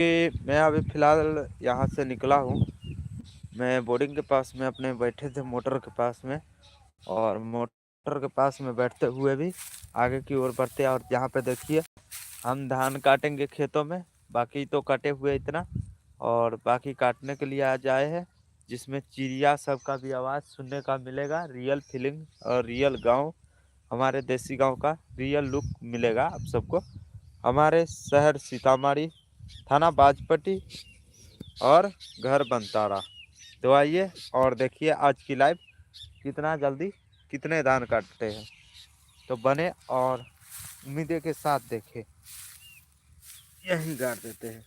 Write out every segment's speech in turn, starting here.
कि मैं अभी फ़िलहाल यहाँ से निकला हूँ। मैं बोर्डिंग के पास में अपने बैठे थे मोटर के पास में, और मोटर के पास में बैठते हुए भी आगे की ओर बढ़ते, और यहाँ पे देखिए हम धान काटेंगे खेतों में। बाकी तो कटे हुए इतना, और बाकी काटने के लिए आज आए हैं, जिसमें चिड़िया सबका भी आवाज़ सुनने का मिलेगा। रियल फीलिंग और रियल गांव, हमारे देसी गांव का रियल लुक मिलेगा आप सबको। हमारे शहर सीतामढ़ी, थाना बाजपट्टी, और घर बनतारा। तो आइए और देखिए आज की लाइव, कितना जल्दी कितने धान काटते हैं। तो बने और उम्मीदें के साथ देखें, यही गाड़ देते हैं।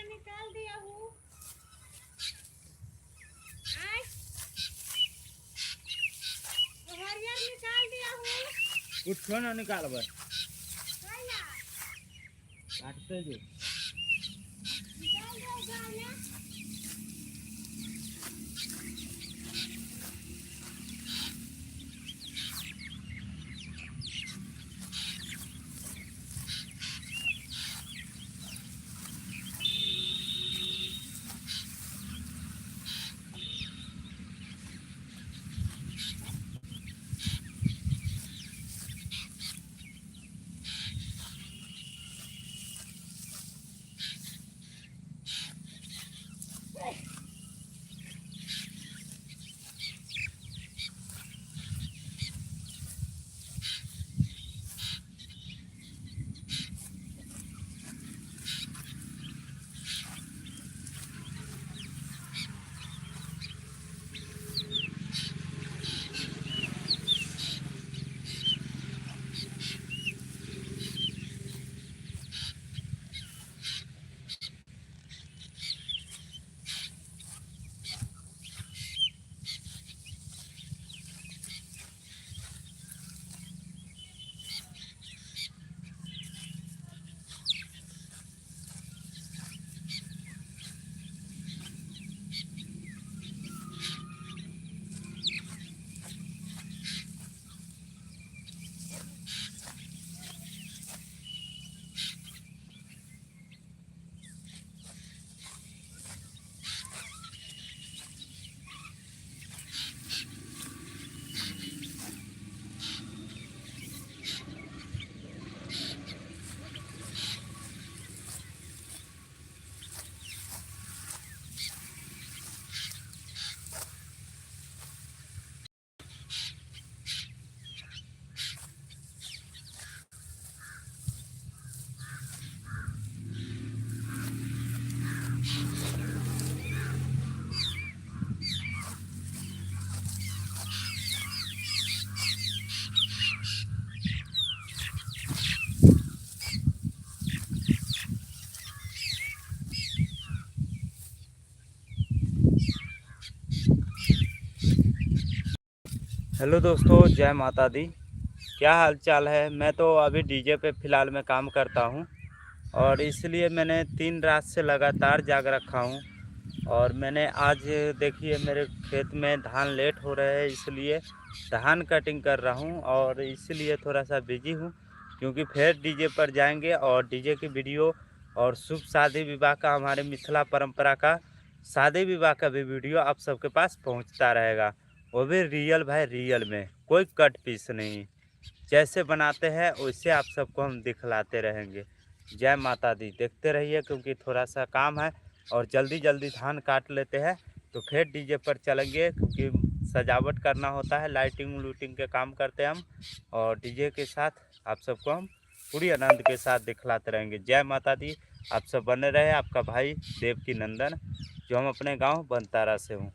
निकाल दिया हूँ। हरियर निकाल दिया हूँ। कुछ ना निकाल बस काटते जो निकाल दो गाना। हेलो दोस्तों, जय माता दी। क्या हाल चाल है। मैं तो अभी डीजे पे फ़िलहाल में काम करता हूँ और इसलिए मैंने 3 रात से लगातार जाग रखा हूँ। और मैंने आज देखिए मेरे खेत में धान लेट हो रहे हैं, इसलिए धान कटिंग कर रहा हूँ और इसलिए थोड़ा सा बिजी हूँ, क्योंकि फिर डीजे पर जाएंगे और डीजे की वीडियो और शुभ शादी विवाह का, हमारे मिथिला परंपरा का शादी विवाह का भी वीडियो आप सबके पास पहुँचता रहेगा। वो भी रियल भाई, रियल में कोई कट पीस नहीं। जैसे बनाते हैं वैसे आप सबको हम दिखलाते रहेंगे। जय माता दी। देखते रहिए, क्योंकि थोड़ा सा काम है और जल्दी जल्दी धान काट लेते हैं तो फिर डीजे पर चलेंगे, क्योंकि सजावट करना होता है, लाइटिंग लूटिंग के काम करते हैं हम। और डीजे के साथ आप सबको हम पूरी आनंद के साथ दिखलाते रहेंगे। जय माता दी। आप सब बने रहे। आपका भाई देवकी नंदन, जो हम अपने गाँव बनतारा से हूँ।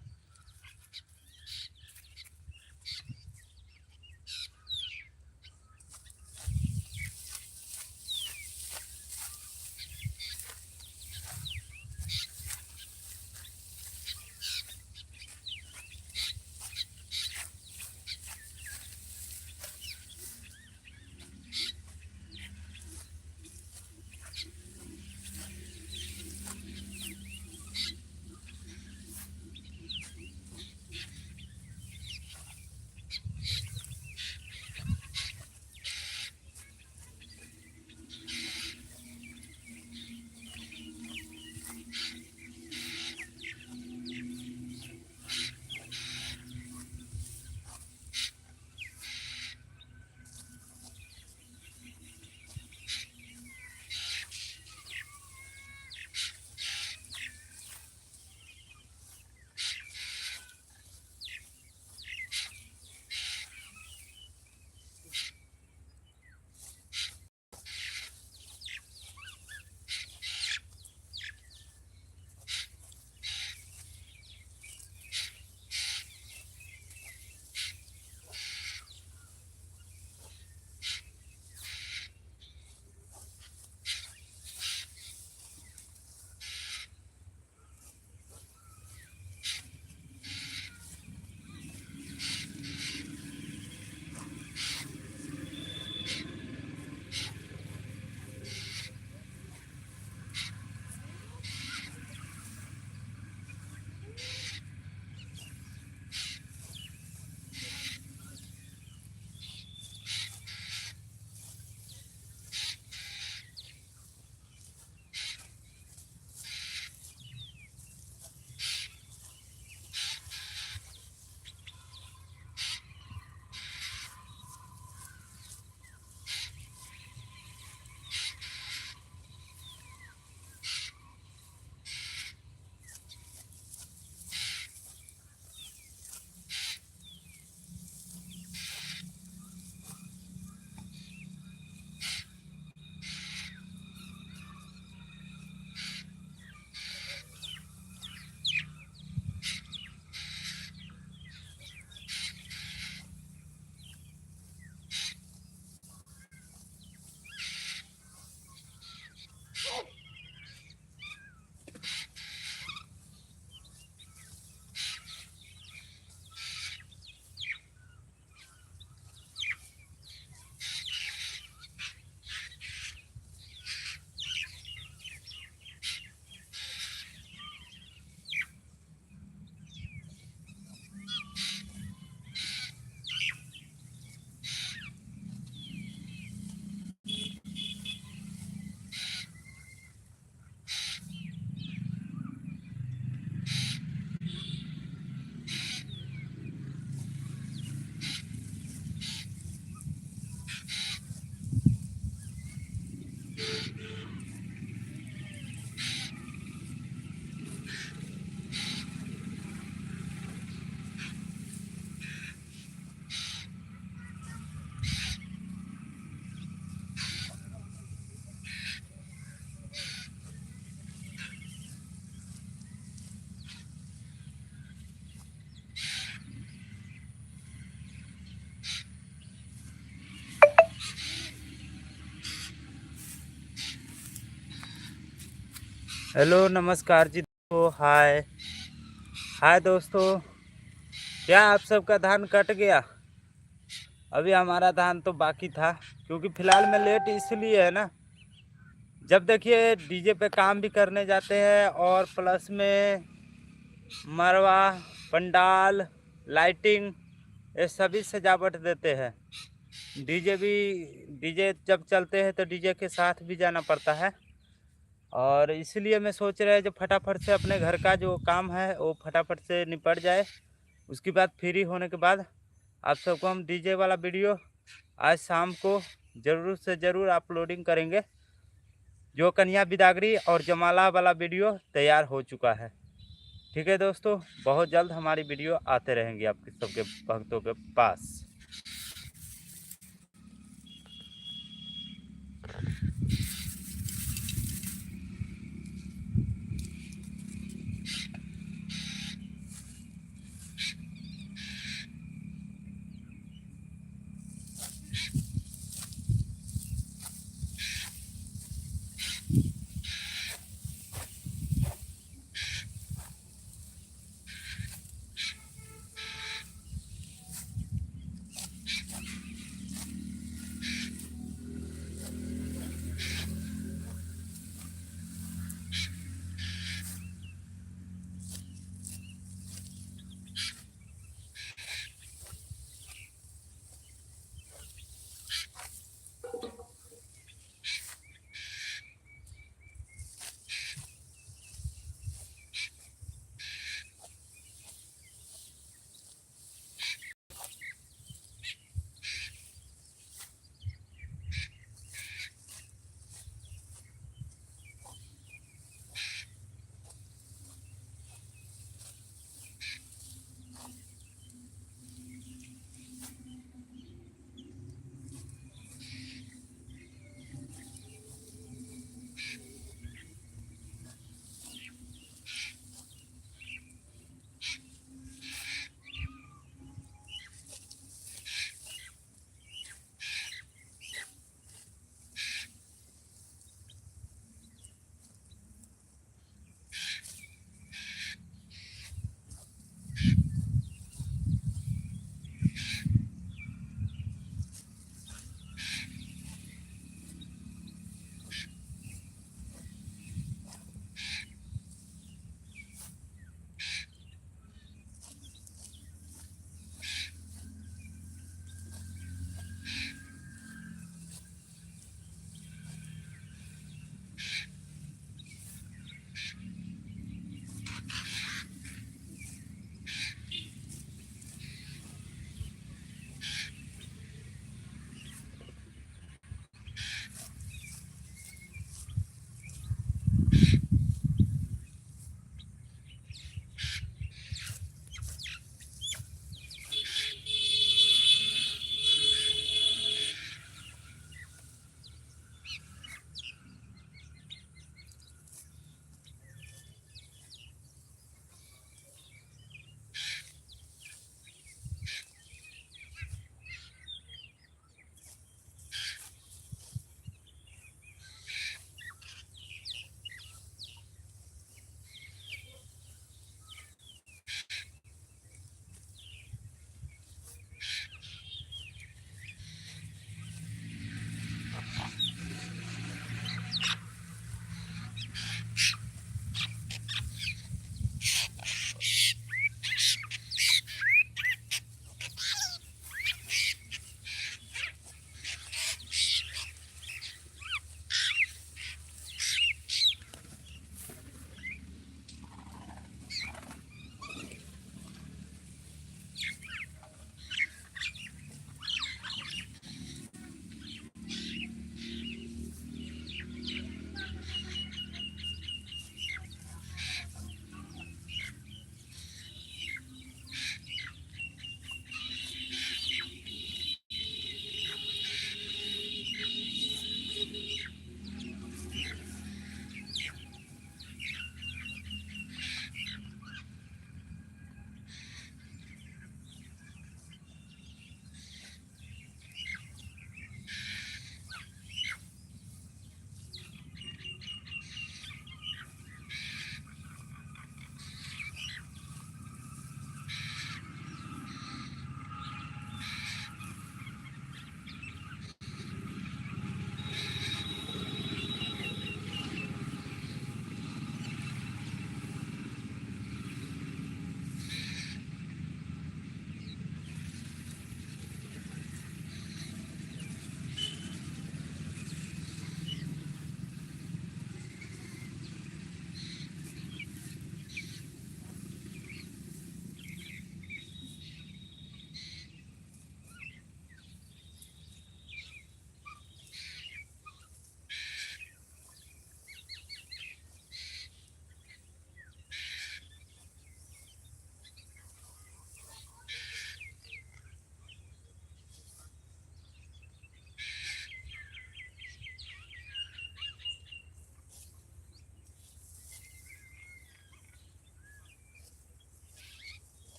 हेलो, नमस्कार जी दोस्तों। हाय हाय दोस्तों, क्या आप सबका धान कट गया? अभी हमारा धान तो बाकी था, क्योंकि फ़िलहाल में लेट इसलिए है ना, जब देखिए डीजे पे काम भी करने जाते हैं और प्लस में मरवा, पंडाल, लाइटिंग, ये सभी सजावट देते हैं। डीजे जब चलते हैं तो डीजे के साथ भी जाना पड़ता है। और इसलिए मैं सोच रहा है जो फटाफट से अपने घर का जो काम है वो फटाफट से निपट जाए। उसके बाद फ्री होने के बाद आप सबको हम डीजे वाला वीडियो आज शाम को ज़रूर से ज़रूर अपलोडिंग करेंगे। जो कन्या बिदागरी और जमाला वाला वीडियो तैयार हो चुका है। ठीक है दोस्तों, बहुत जल्द हमारी वीडियो आते रहेंगी आपके सबके भक्तों के पास।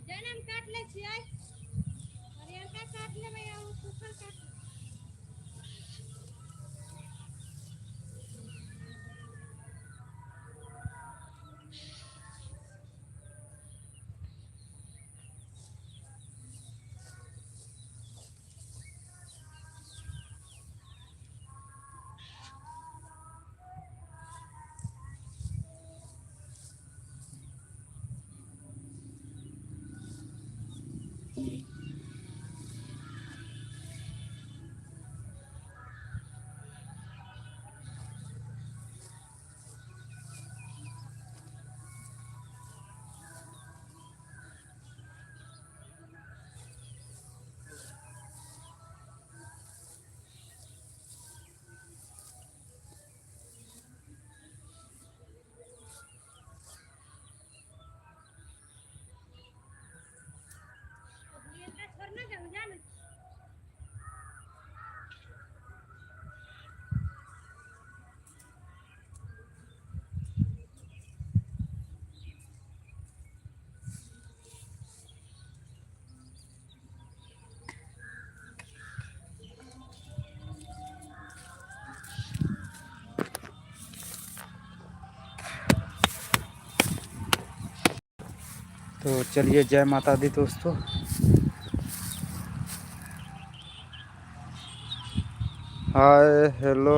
जनम काट ले छियै हरियरका काट लेबै आ उ सूखल काट लेबै। हरियरका छोड़ ना जाऊ जा ना। तो चलिए, जय माता दी दोस्तों। हाय हेलो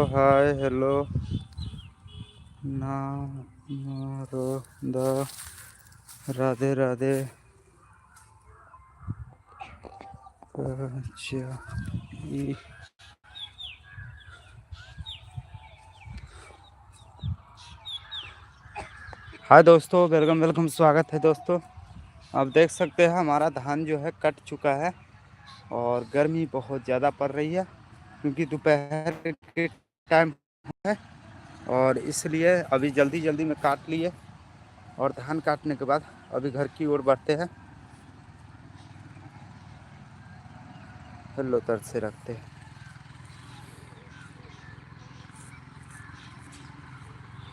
नामरोदा, राधे राधे। हाय दोस्तों, वेलकम स्वागत है दोस्तों। आप देख सकते हैं हमारा धान जो है कट चुका है और गर्मी बहुत ज़्यादा पड़ रही है क्योंकि दोपहर के टाइम है और इसलिए अभी जल्दी में काट लिए और धान काटने के बाद अभी घर की ओर बढ़ते हैं। हेलो तर से रखते हैं।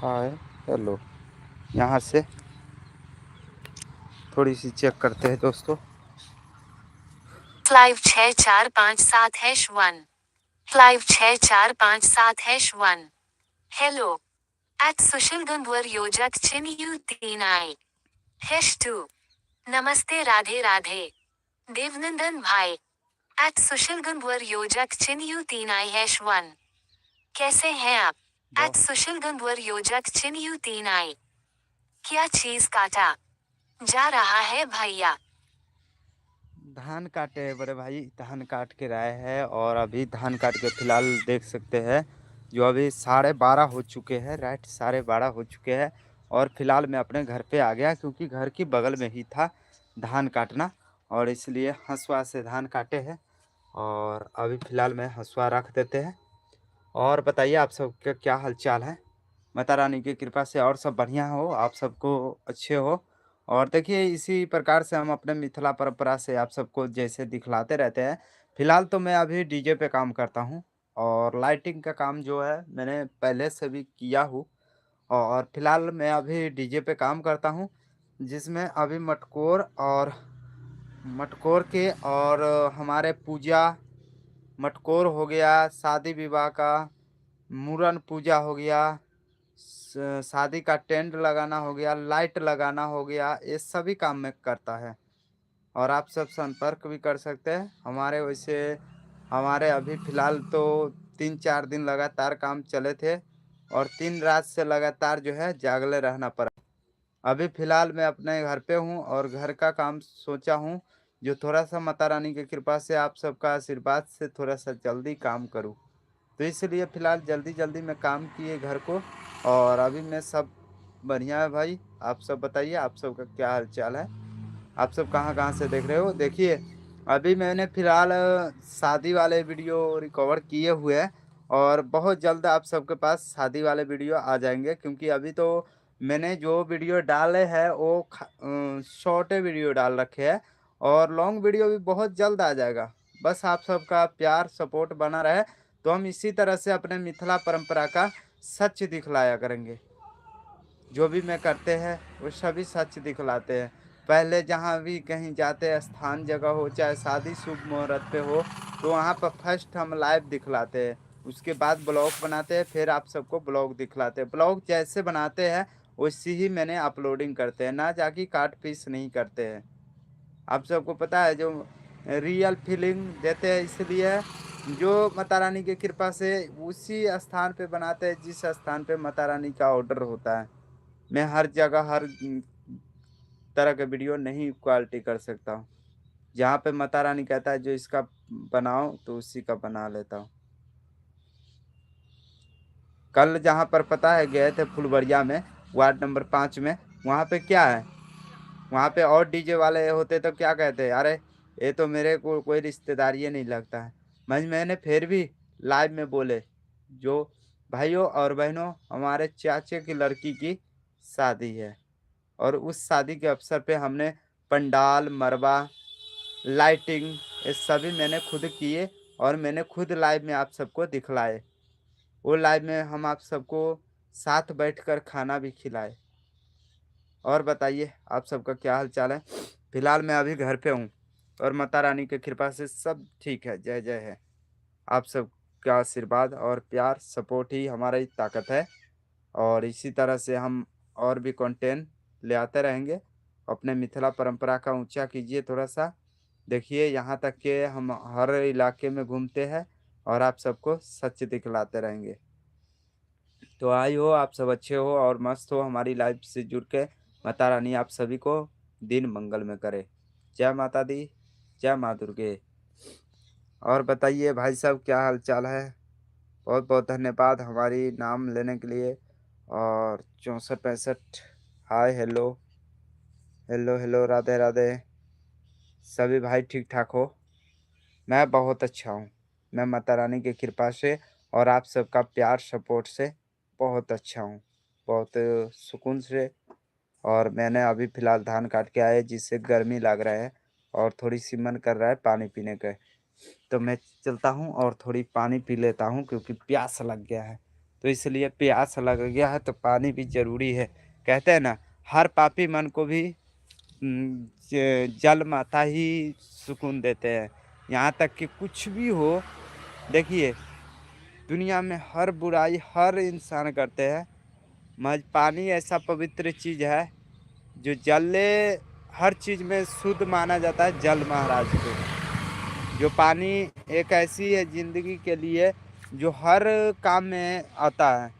हाय हेलो, यहाँ से थोड़ी सी चेक करते हैं दोस्तों। 56457#1 56457#1 हेलो at सुशीलगंधवर योजक चिन्ह 3 #2 नमस्ते राधे राधे देवनंदन भाई at सुशीलगंधवर योजक चिन्ह 3 #1 कैसे हैं आप at सुशीलगंधवर योजक चिन्ह 3 क्या चीज काटा जा रहा है भैया? धान काटे हैं बड़े भाई, धान काट के लाए हैं और अभी धान काट के फिलहाल देख सकते हैं जो अभी 12:30 हो चुके हैं। राइट, 12:30 हो चुके हैं और फिलहाल मैं अपने घर पे आ गया क्योंकि घर के बगल में ही था धान काटना और इसलिए हंसुआ से धान काटे हैं और अभी फिलहाल में हंसुआ रख देते हैं। और बताइए आप सबका क्या हाल चाल है? माता रानी की कृपा से और सब बढ़िया हो, आप सबको अच्छे हो। और देखिए, इसी प्रकार से हम अपने मिथिला परंपरा से आप सबको जैसे दिखलाते रहते हैं। फिलहाल तो मैं अभी डीजे पे काम करता हूँ और लाइटिंग का काम जो है मैंने पहले से भी किया हूँ और फिलहाल मैं अभी डीजे पे काम करता हूँ, जिसमें अभी मटकोर के और हमारे पूजा मटकोर हो गया, शादी विवाह का मुरन पूजा हो गया, शादी का टेंट लगाना हो गया, लाइट लगाना हो गया, ये सभी काम में करता है। और आप सब संपर्क भी कर सकते हैं हमारे। वैसे हमारे अभी फ़िलहाल तो 3-4 दिन लगातार काम चले थे और 3 रात से लगातार जो है जागले रहना पड़ा। अभी फ़िलहाल मैं अपने घर पे हूँ और घर का काम सोचा हूँ जो थोड़ा-सा माता रानी की कृपा से आप सबका आशीर्वाद से थोड़ा-सा जल्दी काम करूँ। तो इसलिए फ़िलहाल जल्दी-जल्दी में काम किए घर को और अभी मैं सब बढ़िया है भाई। आप सब बताइए आप सबका क्या हाल-चाल है? आप सब कहाँ-कहाँ से देख रहे हो? देखिए, अभी मैंने फ़िलहाल शादी वाले वीडियो रिकवर किए हुए हैं और बहुत जल्द आप सबके पास शादी वाले वीडियो आ जाएँगे क्योंकि अभी तो मैंने जो वीडियो डाले हैं वो शॉर्ट वीडियो डाल रखे हैं और लॉन्ग वीडियो भी बहुत जल्द आ जाएगा। बस आप सबका प्यार सपोर्ट बना रहे, तो हम इसी तरह से अपने मिथिला परंपरा का सच दिखलाया करेंगे। जो भी मैं करते हैं वो सभी सच दिखलाते हैं। पहले जहाँ भी कहीं जाते हैं स्थान जगह हो चाहे शादी शुभ मुहूर्त पे हो तो वहाँ पर फर्स्ट हम लाइव दिखलाते हैं। उसके बाद ब्लॉग बनाते हैं फिर आप सबको ब्लॉग दिखलाते हैं। ब्लॉग जैसे बनाते हैं वैसी ही मैंने अपलोडिंग करते हैं, ना जाके काट पीस नहीं करते हैं। आप सबको पता है जो रियल फीलिंग देते हैं इसलिए जो माता रानी की कृपा से उसी स्थान पे बनाते हैं जिस स्थान पे माता रानी का ऑर्डर होता है। मैं हर जगह हर तरह का वीडियो नहीं क्वालिटी कर सकता हूँ। जहाँ पे माता रानी कहता है जो इसका बनाओ तो उसी का बना लेता हूँ। कल जहाँ पर पता है गए थे फुलवरिया में वार्ड नंबर 5 में, वहाँ पे क्या है, वहाँ पे और डीजे वाले होते तो क्या कहते, अरे ये तो मेरे को कोई रिश्तेदार ही नहीं लगता है। मैंने फिर भी लाइव में बोले जो भाइयों और बहनों हमारे चाचे की लड़की की शादी है और उस शादी के अवसर पे हमने पंडाल, मरबा, लाइटिंग ये सभी मैंने खुद किए और मैंने खुद लाइव में आप सबको दिखलाए। वो लाइव में हम आप सबको साथ बैठकर खाना भी खिलाए। और बताइए आप सबका क्या हाल चाल है? फिलहाल मैं अभी घर पे हूँ और माता रानी की कृपा से सब ठीक है, जय जय है। आप सबका आशीर्वाद और प्यार सपोर्ट ही हमारी ताकत है और इसी तरह से हम और भी कंटेंट ले आते रहेंगे। अपने मिथिला परंपरा का ऊंचा कीजिए थोड़ा सा। देखिए यहाँ तक कि हम हर इलाके में घूमते हैं और आप सबको सच दिखलाते रहेंगे। तो आई हो आप सब अच्छे हो और मस्त हो हमारी लाइफ से जुड़ के। माता रानी आप सभी को दिन मंगल में करे। जय माता दी, जय माँ दुर्गे। और बताइए भाई साहब क्या हाल चाल है? बहुत बहुत धन्यवाद हमारी नाम लेने के लिए। और 64-65 hi hello, hello hello, Radhe Radhe. सभी भाई ठीक ठाक हो? मैं बहुत अच्छा हूँ। मैं माता रानी की कृपा से और आप सबका प्यार सपोर्ट से बहुत अच्छा हूँ, बहुत सुकून से। और मैंने अभी फ़िलहाल धान काट के आए जिससे गर्मी लग रहा है और थोड़ी-सी मन कर रहा है पानी पीने का। तो मैं चलता हूँ और थोड़ी पानी पी लेता हूँ क्योंकि प्यास लग गया है। तो इसलिए प्यास लग गया है तो पानी भी ज़रूरी है। कहते हैं ना हर पापी मन को भी जल माता ही सुकून देते हैं। यहाँ तक कि कुछ भी हो, देखिए दुनिया में हर बुराई हर इंसान करते हैं, मगर पानी ऐसा पवित्र चीज़ है जो जले हर चीज़ में शुद्ध माना जाता है जल महाराज को। जो पानी एक ऐसी है ज़िंदगी के लिए जो हर काम में आता है।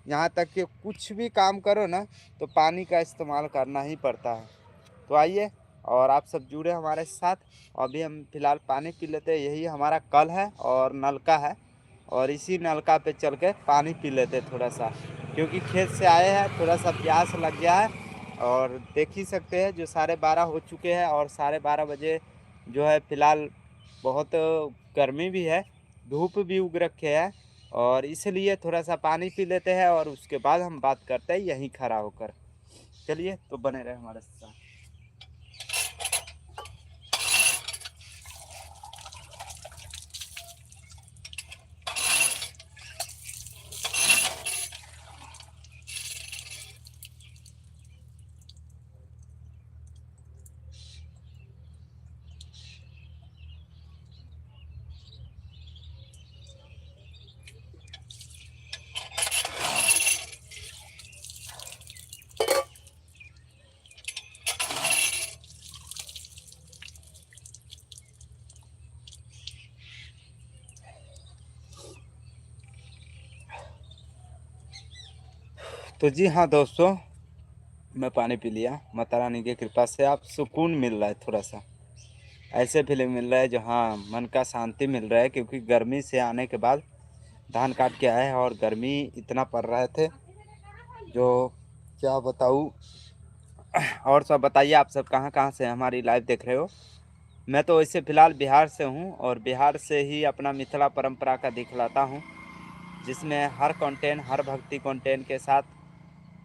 यहाँ तक कि कुछ भी काम करो ना तो पानी का इस्तेमाल करना ही पड़ता है। तो आइए और आप सब जुड़े हमारे साथ। अभी हम फ़िलहाल पानी पी लेते हैं, यही हमारा कल है और नलका है और इसी नलका पे चल के पानी पी लेते हैं थोड़ा सा क्योंकि खेत से आए हैं, थोड़ा सा प्यास लग गया है। और देख ही सकते हैं जो 12:30 हो चुके हैं और 12:30 बजे जो है फ़िलहाल बहुत गर्मी भी है, धूप भी उग रखे है और इसलिए थोड़ा सा पानी पी लेते हैं और उसके बाद हम बात करते हैं यहीं खड़ा होकर। चलिए तो बने रहे हमारे साथ। तो जी हाँ दोस्तों, मैं पानी पी लिया। माता रानी की कृपा से आप सुकून मिल रहा है, थोड़ा सा ऐसे फीलिंग मिल रहा है जो हाँ मन का शांति मिल रहा है, क्योंकि गर्मी से आने के बाद धान काट के आए हैं और गर्मी इतना पड़ रहे थे जो क्या बताऊँ। और सब बताइए, आप सब कहाँ कहाँ से हमारी लाइव देख रहे हो। मैं तो वैसे फ़िलहाल बिहार से हूँ और बिहार से ही अपना मिथिला परंपरा का दिखलाता हूँ, जिसमें हर कंटेंट, हर भक्ति कंटेंट के साथ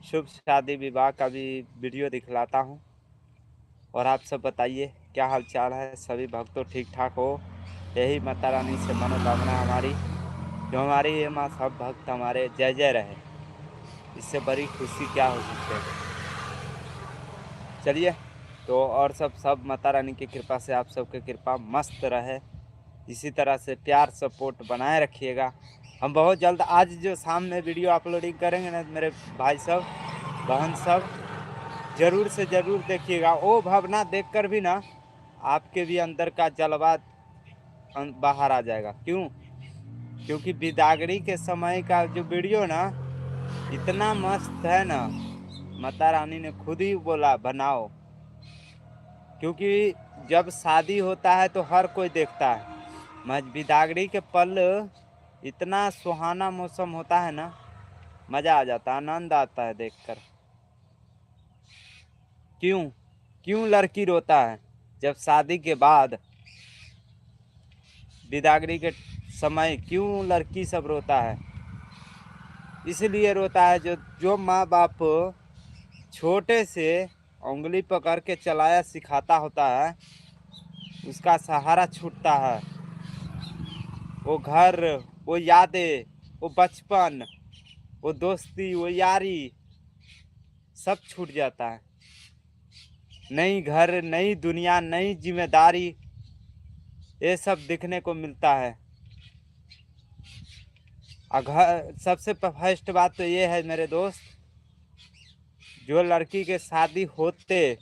शुभ शादी विवाह का भी वीडियो दिखलाता हूँ। और आप सब बताइए क्या हाल चाल है, सभी भक्तों ठीक ठाक हो। यही माता रानी से मनोकामना हमारी, जो हमारी ये माँ सब भक्त हमारे जय जय रहे। इससे बड़ी खुशी क्या हो सकती है। चलिए, तो और सब माता रानी की कृपा से आप सबकी कृपा मस्त रहे। इसी तरह से प्यार सपोर्ट बनाए रखिएगा। हम बहुत जल्द आज जो शाम में वीडियो अपलोडिंग करेंगे ना, मेरे भाई सब बहन सब ज़रूर से ज़रूर देखिएगा। वो भावना देखकर भी ना आपके भी अंदर का जज्बा बाहर आ जाएगा। क्यों? क्योंकि बिदागरी के समय का जो वीडियो ना इतना मस्त है ना, माता रानी ने खुद ही बोला बनाओ। क्योंकि जब शादी होता है तो हर कोई देखता है, मज बिदागरी के पल इतना सुहाना मौसम होता है ना, मज़ा आ जाता है, आनंद आता है देखकर। क्यों क्यों लड़की रोता है जब शादी के बाद, बिदागरी के समय क्यों लड़की सब रोता है? इसलिए रोता है जो माँ बाप छोटे से उंगली पकड़ के चलाया सिखाता होता है, उसका सहारा छूटता है। वो घर, वो यादें, वो बचपन, वो दोस्ती, वो यारी सब छूट जाता है। नई घर, नई दुनिया, नई जिम्मेदारी, ये सब दिखने को मिलता है। घर सबसे फर्स्ट बात तो ये है मेरे दोस्त, जो लड़की के शादी होते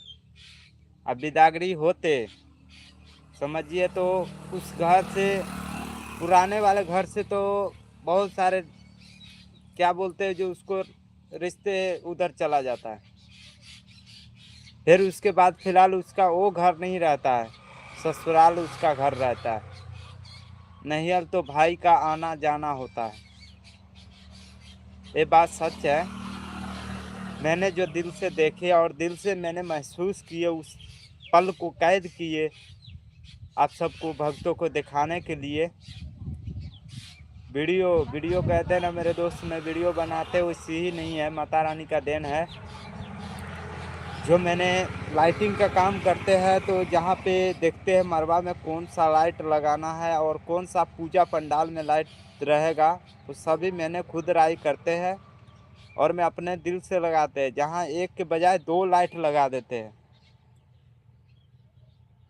अब बिदागरी होते, समझिए तो उस घर से, पुराने वाले घर से तो बहुत सारे क्या बोलते हैं जो उसको रिश्ते उधर चला जाता है। फिर उसके बाद फिलहाल उसका वो घर नहीं रहता है, ससुराल उसका घर रहता है। नैहर तो भाई का आना जाना होता है। ये बात सच है। मैंने जो दिल से देखे और दिल से मैंने महसूस किए, उस पल को कैद किए, आप सबको भक्तों को दिखाने के लिए वीडियो कहते हैं ना मेरे दोस्त, में वीडियो बनाते वैसी ही नहीं है, माता रानी का देन है। जो मैंने लाइटिंग का काम करते हैं, तो जहाँ पे देखते हैं मरवा में कौन सा लाइट लगाना है और कौन सा पूजा पंडाल में लाइट रहेगा, तो सभी मैंने खुद राय करते हैं और मैं अपने दिल से लगाते हैं। जहाँ एक के बजाय 2 लाइट लगा देते हैं।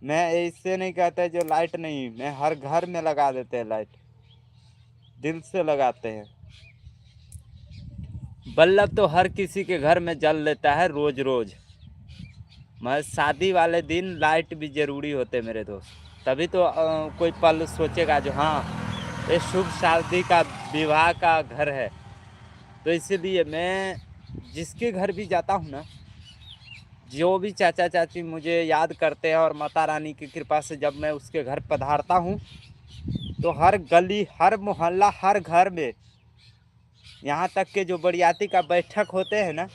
मैं इससे नहीं कहते जो लाइट नहीं, मैं हर घर में लगा देते हैं लाइट, दिल से लगाते हैं। बल्लभ तो हर किसी के घर में जल लेता है रोज रोज, मगर शादी वाले दिन लाइट भी ज़रूरी होते मेरे दोस्त। तभी तो कोई पल सोचेगा जो हाँ ये शुभ शादी का विवाह का घर है। तो इसीलिए मैं जिसके घर भी जाता हूँ ना, जो भी चाचा चाची मुझे याद करते हैं और माता रानी की कृपा से जब मैं उसके घर पधारता हूँ, तो हर गली, हर मोहल्ला, हर घर में, यहाँ तक के जो बरियाती का बैठक होते हैं ना,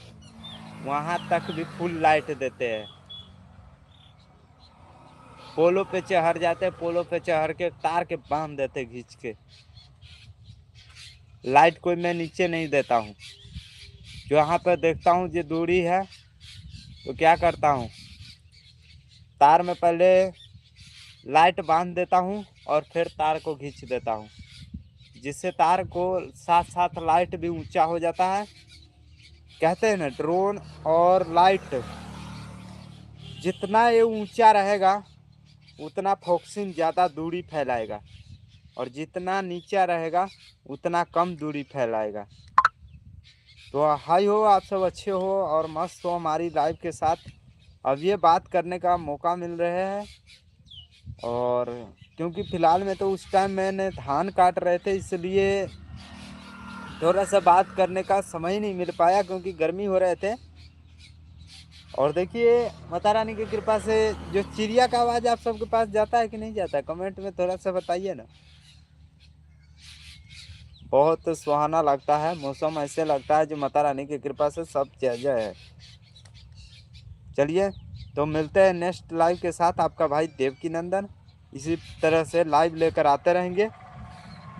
वहाँ तक भी फुल लाइट देते हैं। पोलो पे चढ़ जाते, पोलो पे चढ़ के तार के बांध देते खींच के। लाइट कोई मैं नीचे नहीं देता हूँ। जो यहाँ पर देखता हूँ जो दूरी है, तो क्या करता हूँ, तार में पहले लाइट बांध देता हूँ और फिर तार को खींच देता हूँ, जिससे तार को साथ साथ लाइट भी ऊंचा हो जाता है। कहते हैं ना, ड्रोन और लाइट जितना ये ऊंचा रहेगा उतना फोकसिंग ज़्यादा दूरी फैलाएगा, और जितना नीचा रहेगा उतना कम दूरी फैलाएगा। तो हाई हो, आप सब अच्छे हो और मस्त हो हमारी लाइव के साथ। अब ये बात करने का मौका मिल रहा है, और क्योंकि फ़िलहाल में तो उस टाइम मैंने धान काट रहे थे, इसलिए थोड़ा सा बात करने का समय ही नहीं मिल पाया क्योंकि गर्मी हो रहे थे। और देखिए माता रानी की कृपा से जो चिड़िया का आवाज़ आप सबके पास जाता है कि नहीं जाता है, कमेंट में थोड़ा सा बताइए ना। बहुत सुहाना लगता है मौसम, ऐसे लगता है जो माता रानी की कृपा से सब जय है। चलिए तो मिलते हैं नेक्स्ट लाइव के साथ। आपका भाई देवकी नंदन इसी तरह से लाइव लेकर आते रहेंगे।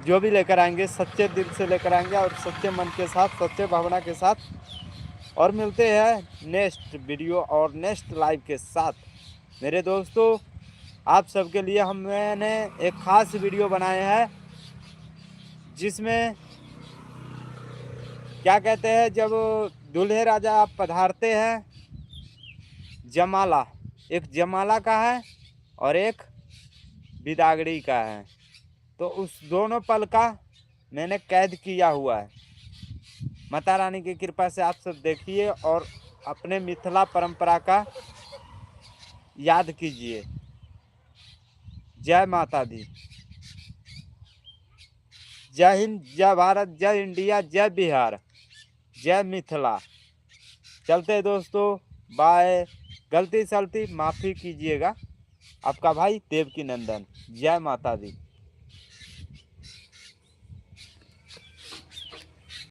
जो भी लेकर आएंगे सच्चे दिल से लेकर आएंगे और सच्चे मन के साथ, सच्चे भावना के साथ। और मिलते हैं नेक्स्ट वीडियो और नेक्स्ट लाइव के साथ। मेरे दोस्तों आप सबके लिए मैंने एक ख़ास वीडियो बनाया है जिसमें क्या कहते हैं, जब दूल्हे राजा आप पधारते हैं, जमाला, एक जमाला का है और एक बिदागड़ी का है, तो उस दोनों पल का मैंने कैद किया हुआ है। माता रानी की कृपा से आप सब देखिए और अपने मिथिला परंपरा का याद कीजिए। जय माता दी, जय हिंद, जय भारत, जय इंडिया, जय बिहार, जय मिथिला। चलते दोस्तों, बाय। गलती सलती माफ़ी कीजिएगा। आपका भाई देवकी नंदन। जय माता दी।